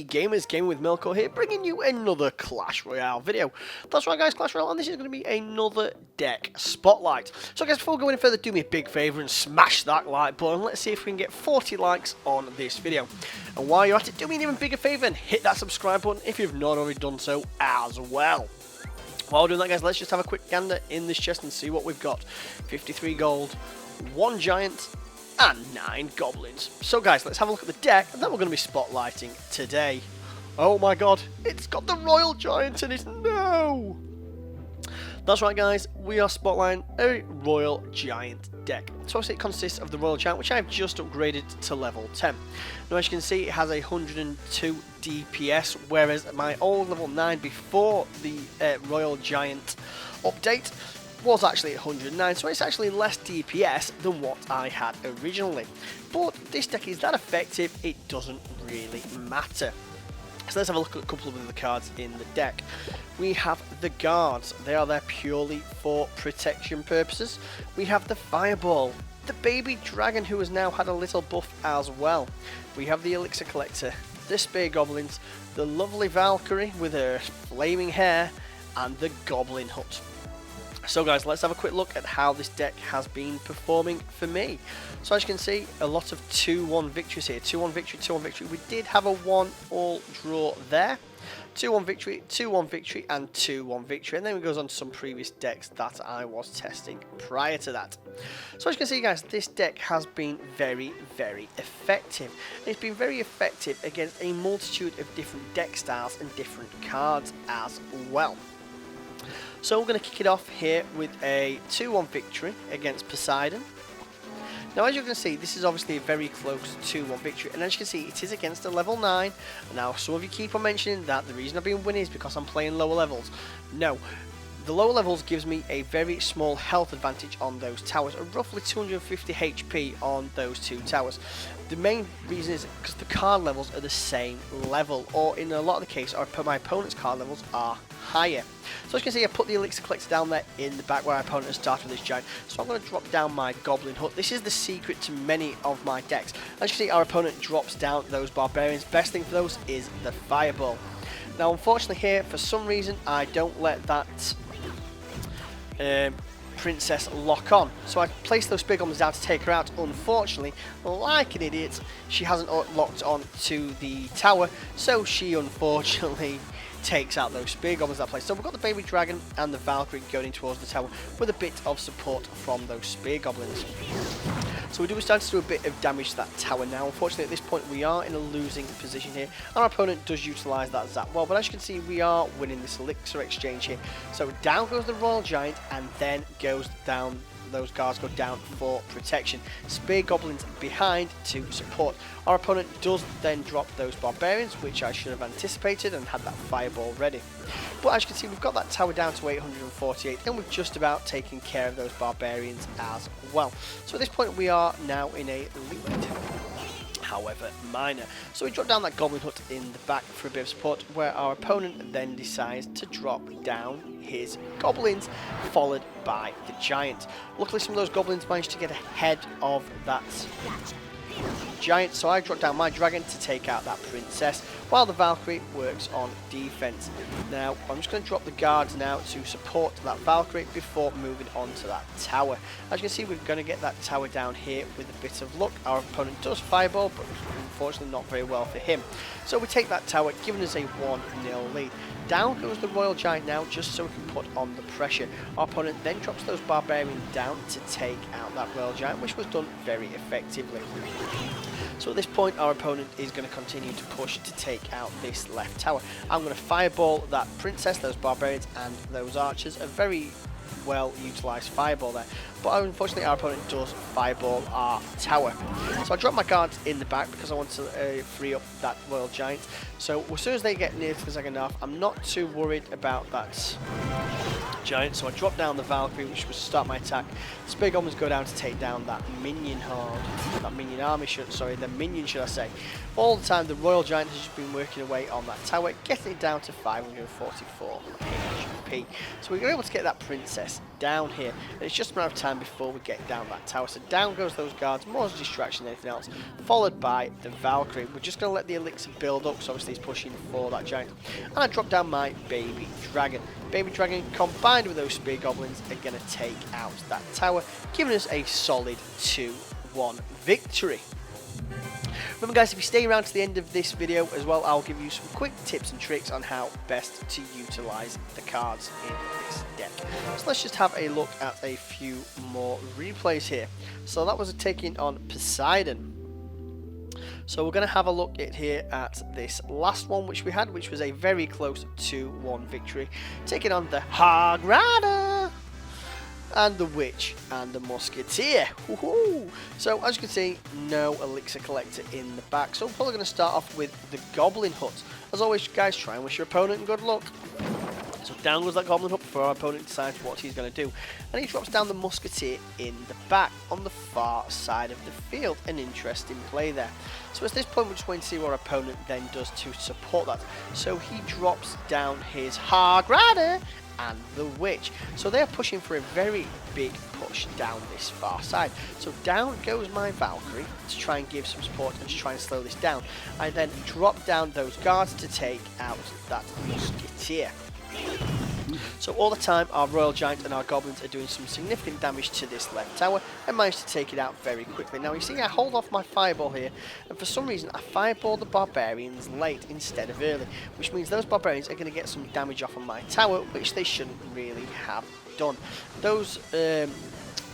gamers, GamingWithMelkor here, bringing you another Clash Royale video. That's right guys, Clash Royale, and this is going to be another deck spotlight. So guys, before we go any further, do me a big favour and smash that like button. Let's see if we can get 40 likes on this video. And while you're at it, do me an even bigger favour and hit that subscribe button if you've not already done so as well. While we're doing that guys, let's just have a quick gander in this chest and see what we've got. 53 gold, 1 giant, and 9 goblins. So guys, let's have a look at the deck and then we're going to be spotlighting today. Oh my god, it's got the Royal Giant in it. No! That's right guys, we are spotlighting a Royal Giant deck. So obviously it consists of the Royal Giant, which I've just upgraded to level 10. Now as you can see, it has 102 DPS, whereas my old level 9 before the Royal Giant update was actually 109, so it's actually less DPS than what I had originally. But this deck is that effective, it doesn't really matter. So let's have a look at a couple of the cards in the deck. We have the guards, they are there purely for protection purposes. We have the fireball, the baby dragon who has now had a little buff as well. We have the Elixir Collector, the Spear Goblins, the lovely Valkyrie with her flaming hair, and the Goblin hut. So guys, let's have a quick look at how this deck has been performing for me. So as you can see, a lot of 2-1 victories here. 2-1 victory, 2-1 victory. We did have a 1-all draw there. 2-1 victory, 2-1 victory, and 2-1 victory. And then it goes on to some previous decks that I was testing prior to that. So as you can see guys, this deck has been very, very effective. And it's been very effective against a multitude of different deck styles and different cards as well. So we're going to kick it off here with a 2-1 victory against Poseidon. Now as you can see, this is obviously a very close 2-1 victory, and as you can see, it is against a level 9. Now some of you keep on mentioning that the reason I've been winning is because I'm playing lower levels. No, the lower levels gives me a very small health advantage on those towers, of roughly 250 HP on those 2 towers. The main reason is because the card levels are the same level, or in a lot of the cases, my opponent's card levels are higher. So as you can see, I put the Elixir Collector down there in the back where my opponent has started with this giant. So I'm going to drop down my Goblin hut. This is the secret to many of my decks. As you can see, our opponent drops down those barbarians. Best thing for those is the fireball. Now unfortunately here, for some reason, I don't let that princess lock on. So I placed those Spear Goblins down to take her out. Unfortunately, like an idiot, she hasn't locked on to the tower, so she unfortunately takes out those Spear Goblins that place. So we've got the baby dragon and the Valkyrie going towards the tower with a bit of support from those Spear Goblins. So we do start to do a bit of damage to that tower now. Unfortunately at this point we are in a losing position here, and our opponent does utilise that zap well, but as you can see we are winning this elixir exchange here. So down goes the Royal Giant, and then goes down, those guards go down for protection. Spear Goblins behind to support. Our opponent does then drop those barbarians, which I should have anticipated and had that fireball ready. But as you can see, we've got that tower down to 848, and we've just about taken care of those barbarians as well. So at this point we are now in a lead, however minor. So we drop down that Goblin hut in the back for a bit of support, where our opponent then decides to drop down his goblins, followed by the giant. Luckily some of those goblins managed to get ahead of that giant, so I dropped down my dragon to take out that princess, while the Valkyrie works on defense. Now I'm just going to drop the guards now to support that Valkyrie before moving on to that tower. As you can see, we're going to get that tower down here with a bit of luck. Our opponent does fireball, but unfortunately not very well for him. So we take that tower, giving us a 1-0 lead. Down goes the Royal Giant now, just so we can put on the pressure. Our opponent then drops those barbarians down to take out that Royal Giant, which was done very effectively. So at this point our opponent is going to continue to push to take out this left tower. I'm going to fireball that princess, those barbarians and those archers. A very well utilised fireball there, but unfortunately our opponent does fireball our tower. So I drop my guards in the back because I want to free up that Royal Giant. So as soon as they get near to the second half, I'm not too worried about that Giant, so I drop down the Valkyrie, which was to start my attack. Spear Goblins go down to take down that minion horde, that minion army, the minion should I say. All the time the Royal Giant has just been working away on that tower, getting it down to 544 HP. So we were able to get that princess down here, and it's just a matter of time before we get down that tower. So down goes those guards, more as a distraction than anything else, followed by the Valkyrie. We're just going to let the elixir build up, so obviously he's pushing for that giant. And I drop down my baby dragon. Baby dragon combined with those spear goblins are going to take out that tower, giving us a solid 2-1 victory. Remember guys, if you stay around to the end of this video as well, I'll give you some quick tips and tricks on how best to utilise the cards in this deck. So let's just have a look at a few more replays here. So that was a taking on Poseidon. So we're going to have a look at this last one which we had, which was a very close 2-1 victory, taking on the Hog Rider and the Witch and the Musketeer. So as you can see, no Elixir Collector in the back, so we're probably going to start off with the Goblin Hut. As always guys, try and wish your opponent good luck. So down goes that Goblin Hut before our opponent decides what he's going to do. And he drops down the Musketeer in the back on the far side of the field. An interesting play there. So at this point we're just waiting to see what our opponent then does to support that. So he drops down his Hog Rider and the Witch. So they're pushing for a very big push down this far side. So down goes my Valkyrie to try and give some support and to try and slow this down. I then drop down those guards to take out that Musketeer. So all the time our Royal Giant and our Goblins are doing some significant damage to this left tower and manage to take it out very quickly. Now you see I hold off my Fireball here, and for some reason I Fireball the Barbarians late instead of early, which means those Barbarians are going to get some damage off on my tower, which they shouldn't really have done. Those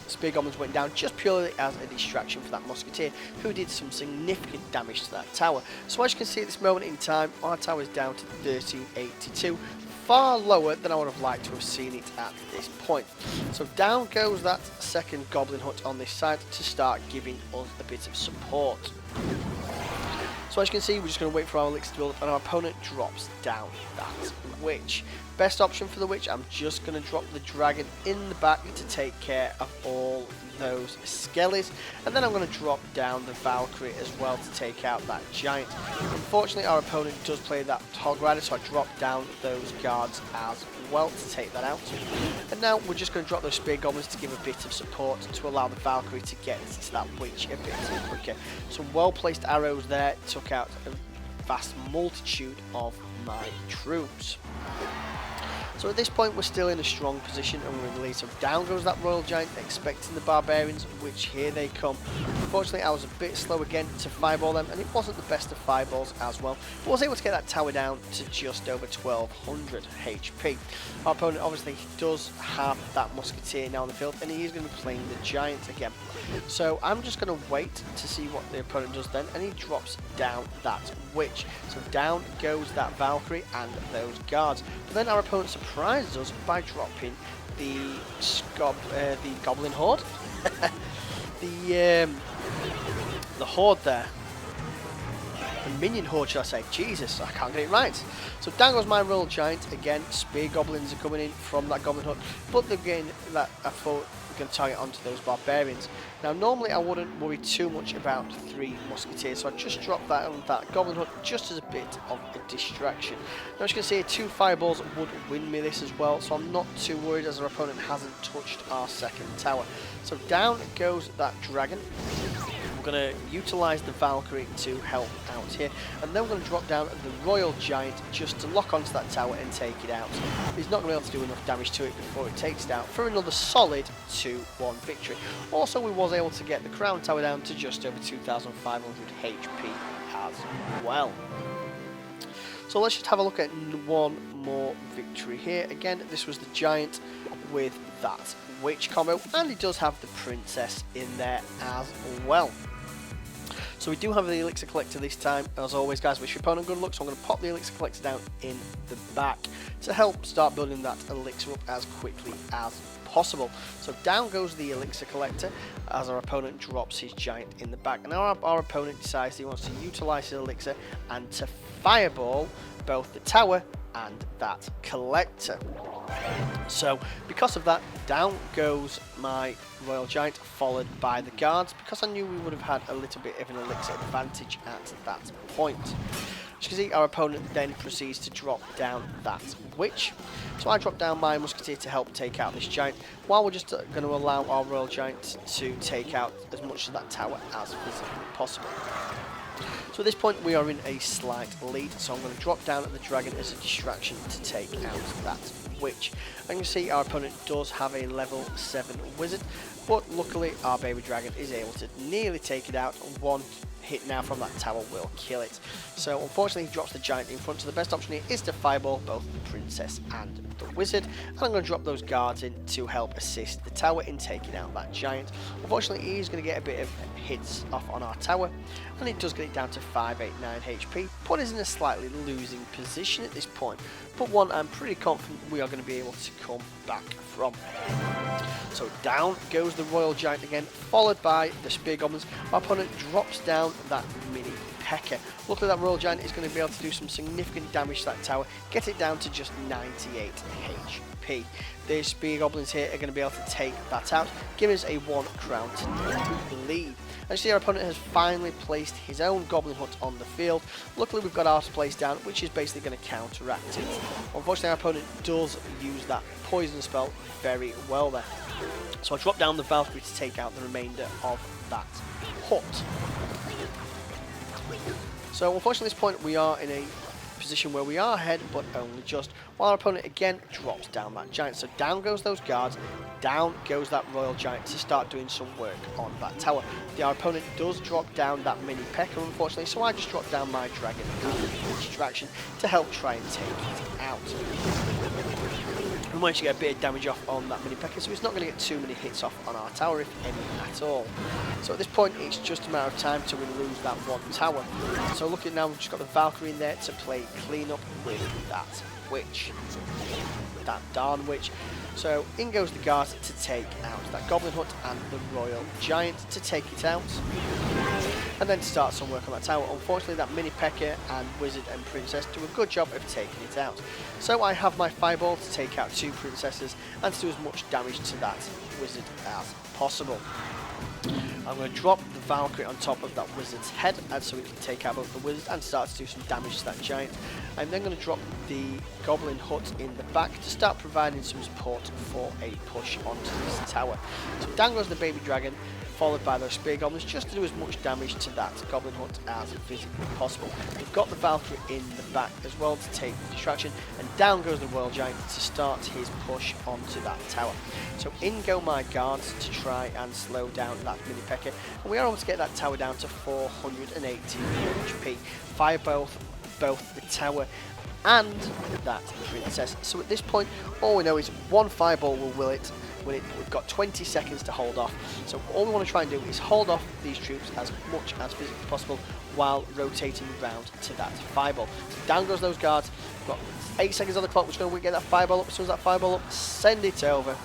Spear Goblins went down just purely as a distraction for that Musketeer, who did some significant damage to that tower. So as you can see at this moment in time, our tower is down to 1382. Far lower than I would have liked to have seen it at this point. So down goes that second Goblin Hut on this side to start giving us a bit of support. So as you can see, we're just going to wait for our elixir to build up, and our opponent drops down that Witch. Best option for the Witch, I'm just going to drop the Dragon in the back to take care of all those skellies, and then I'm going to drop down the Valkyrie as well to take out that Giant. Unfortunately our opponent does play that Hog Rider, so I drop down those guards as well to take that out. And now we're just going to drop those Spear Goblins to give a bit of support to allow the Valkyrie to get to that Witch a bit quicker. Some well placed arrows there took out a vast multitude of my troops. So at this point we're still in a strong position and we're in the lead. So down goes that Royal Giant, expecting the Barbarians, which here they come. Unfortunately I was a bit slow again to fireball them, and it wasn't the best of fireballs as well. But I was able to get that tower down to just over 1200 HP. Our opponent obviously does have that Musketeer now on the field, and he is going to be playing the Giant again. So I'm just going to wait to see what the opponent does then, and he drops down that Witch. So down goes that Valkyrie and those guards. But then our opponent surprises us by dropping the Goblin Horde. the Horde there. The Minion Horde, shall I say. Jesus, I can't get it right. So down goes my Royal Giant. Again, Spear Goblins are coming in from that Goblin Horde. But again, that I thought we're going to target onto those Barbarians. Now, normally I wouldn't worry too much about 3 Musketeers, so I just dropped that on that Goblin Hut just as a bit of a distraction. Now, as you can see, 2 Fireballs would win me this as well, so I'm not too worried as our opponent hasn't touched our second tower. So down goes that Dragon. We're going to utilise the Valkyrie to help out here, and then we're going to drop down the Royal Giant just to lock onto that tower and take it out. He's not going to be able to do enough damage to it before it takes it out for another solid 2-1 victory. Also, we was able to get the Crown Tower down to just over 2500 HP as well. So let's just have a look at one more victory here. Again, this was the Giant with that Witch combo, and he does have the Princess in there as well. So we do have the Elixir Collector this time. As always guys, wish your opponent good luck, so I'm going to pop the Elixir Collector down in the back to help start building that Elixir up as quickly as possible. So down goes the Elixir Collector as our opponent drops his Giant in the back. And now our opponent decides he wants to utilise his Elixir and to fireball both the tower and that Collector. So because of that, down goes my Royal Giant, followed by the guards, because I knew we would have had a little bit of an elixir advantage at that point. As you can see, our opponent then proceeds to drop down that witch. So I drop down my musketeer to help take out this giant, while we're just going to allow our Royal Giant to take out as much of that tower as physically possible. So at this point we are in a slight lead, so I'm going to drop down at the dragon as a distraction to take out that witch. And you can see our opponent does have a level 7 wizard, but luckily our baby dragon is able to nearly take it out. One hit now from that tower will kill it. So unfortunately he drops the giant in front, so the best option here is to fireball both the princess and the wizard, and I'm going to drop those guards in to help assist the tower in taking out that giant. Unfortunately he is going to get a bit of hits off on our tower, and it does get it down to 589 HP, put us in a slightly losing position at this point, but one I'm pretty confident we are going to be able to come back from. So down goes the Royal Giant again, followed by the Spear Goblins. Our opponent drops down that mini P.E.K.K.A. Luckily that Royal Giant is going to be able to do some significant damage to that tower, get it down to just 98 HP. The Spear Goblins here are going to be able to take that out, give us a 1 crown to lead. As you see, our opponent has finally placed his own Goblin hut on the field. Luckily we've got ours placed down, which is basically going to counteract it. Unfortunately our opponent does use that poison spell very well there. So I drop down the Valkyrie to take out the remainder of that hut. So unfortunately at this point we are in a position where we are ahead, but only just, while our opponent again drops down that giant. So down goes those guards, down goes that Royal Giant to start doing some work on that tower. Our opponent does drop down that mini P.E.K.K.A. unfortunately, so I just drop down my dragon as a distraction to help try and take it out. We managed to get a bit of damage off on that mini P.E.K.K.A., so it's not going to get too many hits off on our tower, if any at all. So at this point it's just a matter of time till we lose that one tower. So look at now, we've just got the Valkyrie in there to play clean up with that witch, that darn witch. So in goes the guards to take out that Goblin hut and the Royal Giant to take it out, and then start some work on that tower. Unfortunately that mini P.E.K.K.A. and wizard and princess do a good job of taking it out. So I have my fireball to take out 2 princesses and to do as much damage to that wizard as possible. I'm going to drop the Valkyrie on top of that wizard's head, and so we can take out both the wizard and start to do some damage to that giant. I'm then going to drop the Goblin hut in the back to start providing some support for a push onto this tower. So down goes the baby dragon, followed by those Spear Goblins, just to do as much damage to that Goblin hut as physically possible. We've got the Valkyrie in the back as well to take the distraction, and down goes the Royal Giant to start his push onto that tower. So in go my guards to try and slow down that mini P.E.K.K.A. and we are able to get that tower down to 480 HP. Fire both the tower and that princess. So at this point all we know is one fireball will will it. We've got 20 seconds to hold off, so all we want to try and do is hold off these troops as much as physically possible while rotating round to that fireball. So down goes those guards. We've got 8 seconds on the clock. We're just going to get that fireball up. As soon as that fireball up, send it over.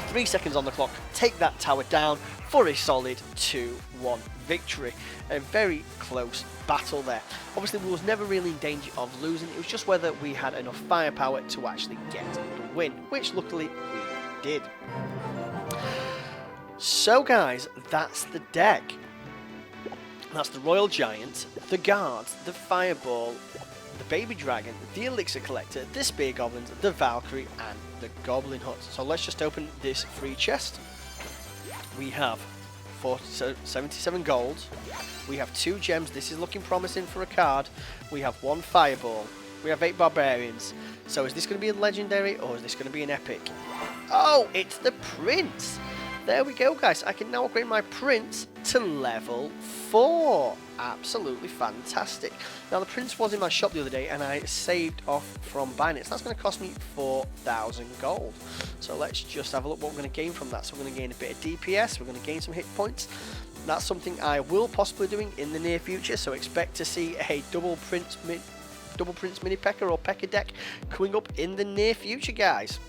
3 seconds on the clock, take that tower down for a solid 2-1 victory. A very close battle there. Obviously we was never really in danger of losing, it was just whether we had enough firepower to actually get the win, which luckily we did. So guys, that's the deck. That's the Royal Giant, the Guards, the Fireball, the Baby Dragon, the Elixir Collector, the Spear Goblins, the Valkyrie and the Goblin Hut. So let's just open this free chest. We have 77 gold, we have 2 gems, this is looking promising for a card, we have 1 Fireball, we have 8 Barbarians. So is this going to be a legendary or is this going to be an epic? Oh, it's the Prince! There we go guys, I can now upgrade my Prince to level 4. Absolutely fantastic. Now the Prince was in my shop the other day and I saved off from buying it, so that's going to cost me 4,000 gold. So let's just have a look what we're going to gain from that. So we're going to gain a bit of DPS, we're going to gain some hit points. That's something I will possibly be doing in the near future, so expect to see a double Prince mini P.E.K.K.A. or P.E.K.K.A. deck coming up in the near future guys.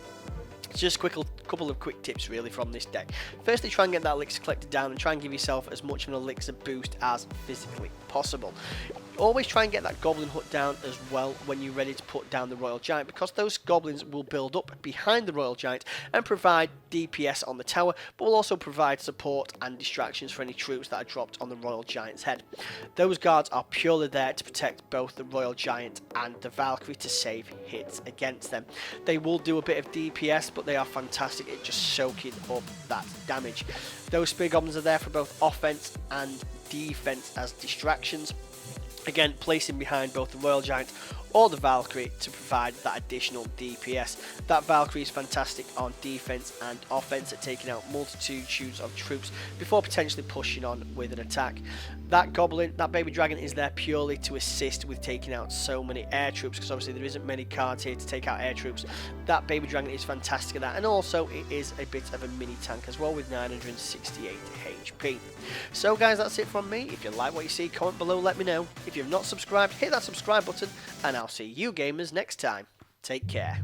Just a couple of quick tips really from this deck. Firstly, try and get that Elixir Collector down and try and give yourself as much of an Elixir boost as physically possible. always try and get that Goblin hut down as well when you're ready to put down the Royal Giant, because those Goblins will build up behind the Royal Giant and provide DPS on the tower, but will also provide support and distractions for any troops that are dropped on the Royal Giant's head. Those guards are purely there to protect both the Royal Giant and the Valkyrie to save hits against them. They will do a bit of DPS, but they are fantastic at just soaking up that damage. Those Spear Goblins are there for both offense and defense as distractions. Again, placing behind both the Royal Giant or the Valkyrie to provide that additional DPS. That Valkyrie is fantastic on defense and offense at taking out multitudes of troops before potentially pushing on with an attack. That Goblin, that baby dragon, is there purely to assist with taking out so many air troops, because obviously there isn't many cards here to take out air troops. That baby dragon is fantastic at that, and also it is a bit of a mini tank as well with 968 HP. So guys, that's it from me. If you like what you see, comment below, let me know. If you've not subscribed, hit that subscribe button, and I'll see you gamers next time. Take care.